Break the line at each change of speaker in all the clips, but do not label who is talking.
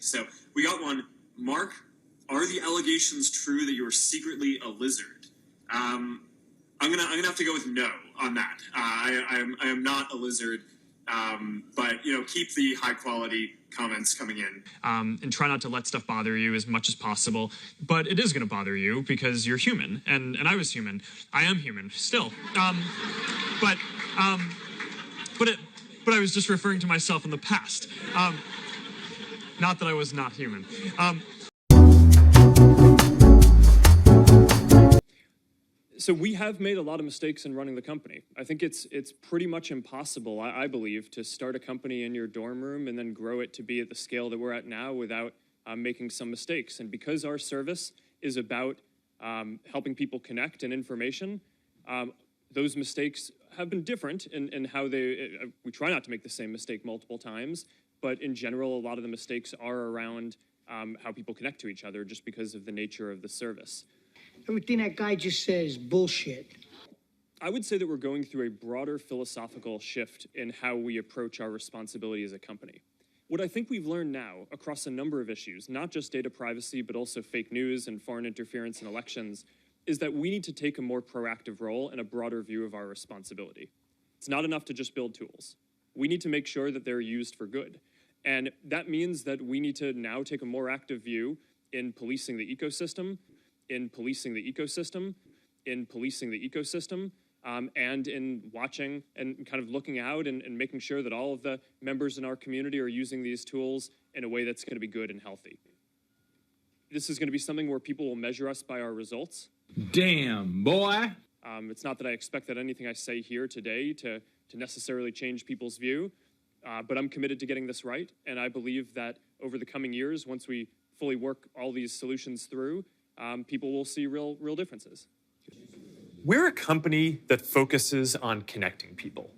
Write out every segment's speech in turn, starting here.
So we got one. Mark, are the allegations true that you are secretly a lizard? I'm gonna have to go with no on that. I am not a lizard, but keep the high quality comments coming in.
And try not to let stuff bother you as much as possible. But it is going to bother you because you're human, and I was human. I am human still. But I was just referring to myself in the past. Not that I was not human. So we have made a lot of mistakes in running the company. I think it's pretty much impossible, I believe, to start a company in your dorm room and then grow it to be at the scale that we're at now without making some mistakes. And because our service is about helping people connect and information, those mistakes have been different in how we try not to make the same mistake multiple times, but in general, a lot of the mistakes are around how people connect to each other just because of the nature of the service.
Everything that guy just said is bullshit.
I would say that we're going through a broader philosophical shift in how we approach our responsibility as a company. What I think we've learned now across a number of issues, not just data privacy, but also fake news and foreign interference in elections, is that we need to take a more proactive role and a broader view of our responsibility. It's not enough to just build tools. We need to make sure that they're used for good. And that means that we need to now take a more active view in policing the ecosystem, and in watching and kind of looking out and making sure that all of the members in our community are using these tools in a way that's going to be good and healthy. This is going to be something where people will measure us by our results.
Damn, boy.
It's not that I expect that anything I say here today to necessarily change people's view, but I'm committed to getting this right, and I believe that over the coming years, once we fully work all these solutions through, people will see real differences.
We're a company that focuses on connecting people.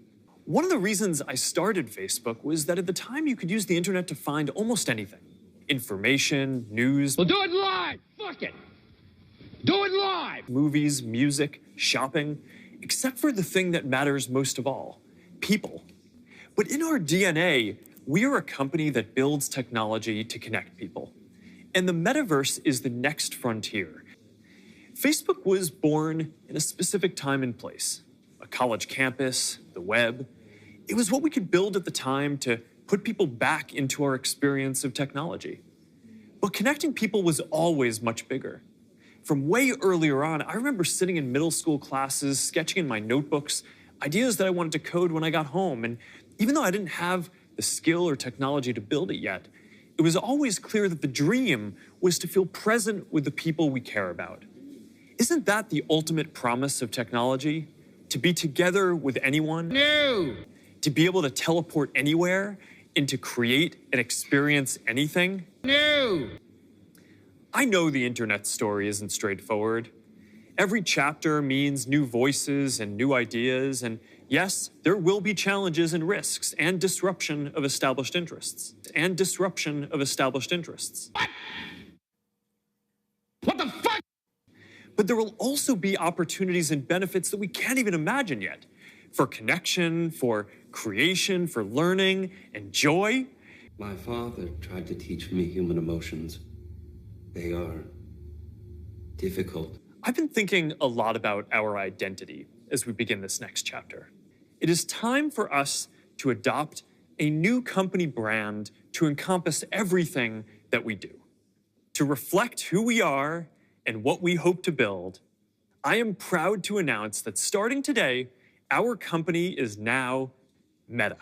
One of the reasons I started Facebook was that at the time you could use the internet to find almost anything. Information, news.
Well, do it live! Fuck it! Do it live!
Movies, music, shopping, except for the thing that matters most of all, people. But in our DNA, we are a company that builds technology to connect people. And the metaverse is the next frontier. Facebook was born in a specific time and place. A college campus, the web. It was what we could build at the time to put people back into our experience of technology. But connecting people was always much bigger. From way earlier on, I remember sitting in middle school classes, sketching in my notebooks, ideas that I wanted to code when I got home. And even though I didn't have the skill or technology to build it yet, it was always clear that the dream was to feel present with the people we care about. Isn't that the ultimate promise of technology? To be together with anyone?
No!
To be able to teleport anywhere and to create and experience anything?
No!
I know the internet story isn't straightforward. Every chapter means new voices and new ideas, and yes, there will be challenges and risks and disruption of established interests.
What? What the fuck?
But there will also be opportunities and benefits that we can't even imagine yet. For connection, for creation, for learning, and joy.
My father tried to teach me human emotions. They are difficult.
I've been thinking a lot about our identity as we begin this next chapter. It is time for us to adopt a new company brand to encompass everything that we do. To reflect who we are and what we hope to build, I am proud to announce that starting today, our company is now Meta.